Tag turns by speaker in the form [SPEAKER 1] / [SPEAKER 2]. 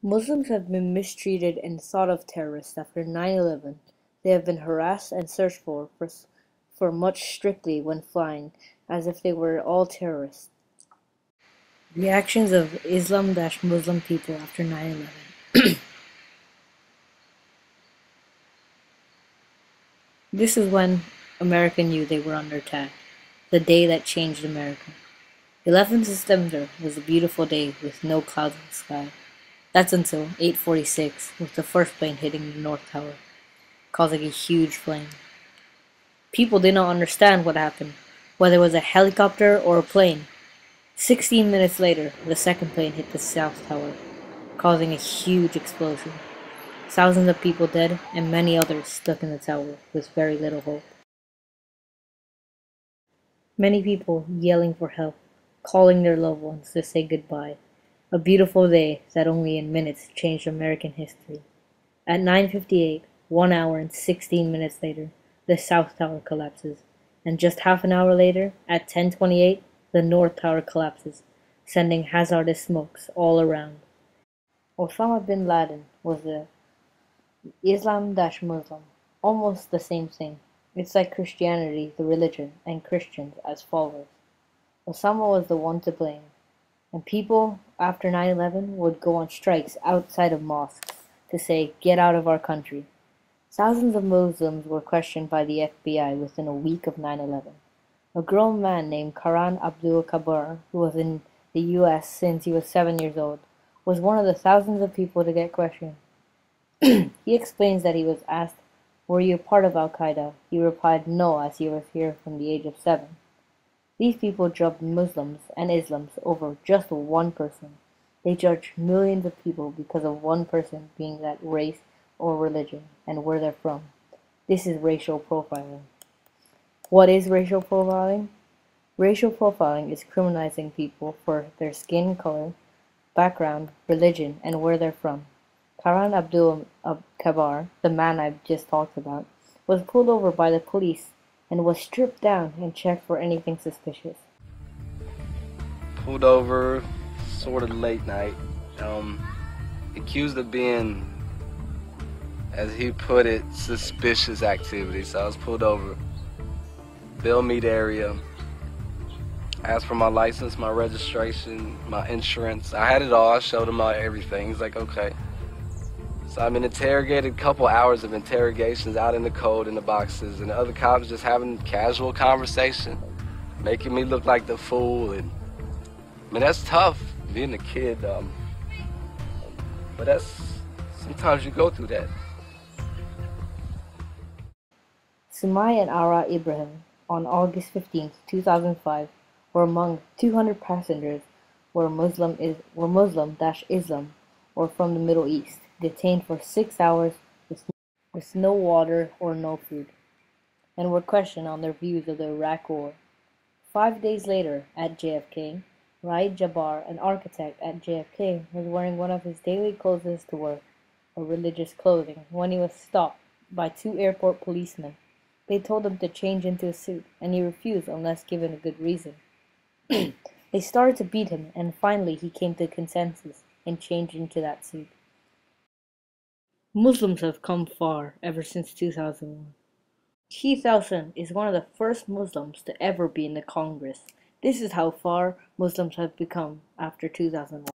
[SPEAKER 1] Muslims have been mistreated and thought of terrorists after 9/11. They have been harassed and searched for much strictly when flying, as if they were all terrorists. Reactions of Islam-Muslim people after 9/11. This is when America knew they were under attack, the day that changed America. 11th September was a beautiful day with no clouds in the sky. That's until 8:46, with the first plane hitting the North Tower, causing a huge flame. People did not understand what happened, whether it was a helicopter or a plane. 16 minutes later, the second plane hit the South Tower, causing a huge explosion. Thousands of people dead, and many others stuck in the tower with very little hope. Many people yelling for help, calling their loved ones to say goodbye. A beautiful day that only in minutes changed American history. At 9:58, 1 hour and 16 minutes later, the South Tower collapses, and just half an hour later, at 10:28, the North Tower collapses, sending hazardous smokes all around. Osama bin Laden was a Islam-Muslim, almost the same thing. It's like Christianity, the religion, and Christians as followers. Osama was the one to blame, and people after 9/11 would go on strikes outside of mosques to say, "Get out of our country." Thousands of Muslims were questioned by the FBI within a week of 9/11. A grown man named Karan Abdul-Jabbar, who was in the US since he was 7 years old, was one of the thousands of people to get questioned. He explains that he was asked, "Were you a part of Al-Qaeda?" He replied, "No," as he was here from the age of 7. These people judged Muslims and Islams over just one person. They judged millions of people because of one person being that race or religion and where they're from. This is racial profiling. What is racial profiling? Racial profiling is criminalizing people for their skin color, background, religion, and where they're from. Karan Abdul-Jabbar, the man I've just talked about, was pulled over by the police and was stripped down and checked for anything suspicious.
[SPEAKER 2] Pulled over, sort of late night, accused of being, as he put it, suspicious activity. So I was pulled over, Bellmead area, asked for my license, my registration, my insurance. I had it all. I showed him everything. He's like, okay. So I've been interrogated, a couple hours of interrogations out in the cold in the boxes, and the other cops just having casual conversation, making me look like the fool. And I mean, that's tough being a kid, but sometimes you go through that.
[SPEAKER 1] Sumai and Ara Ibrahim, on August 15, 2005, were among 200 passengers were Muslim-Islam or from the Middle East, detained for 6 hours with no water or no food, and were questioned on their views of the Iraq War. 5 days later, at JFK, Raid Jabbar, an architect at JFK, was wearing one of his daily clothes to work, or religious clothing, when he was stopped by 2 airport policemen. They told him to change into a suit, and he refused unless given a good reason. They started to beat him, and finally he came to consensus and changed into that suit. Muslims have come far ever since 2001. Keith Ellison is one of the first Muslims to ever be in the Congress. This is how far Muslims have become after 2001.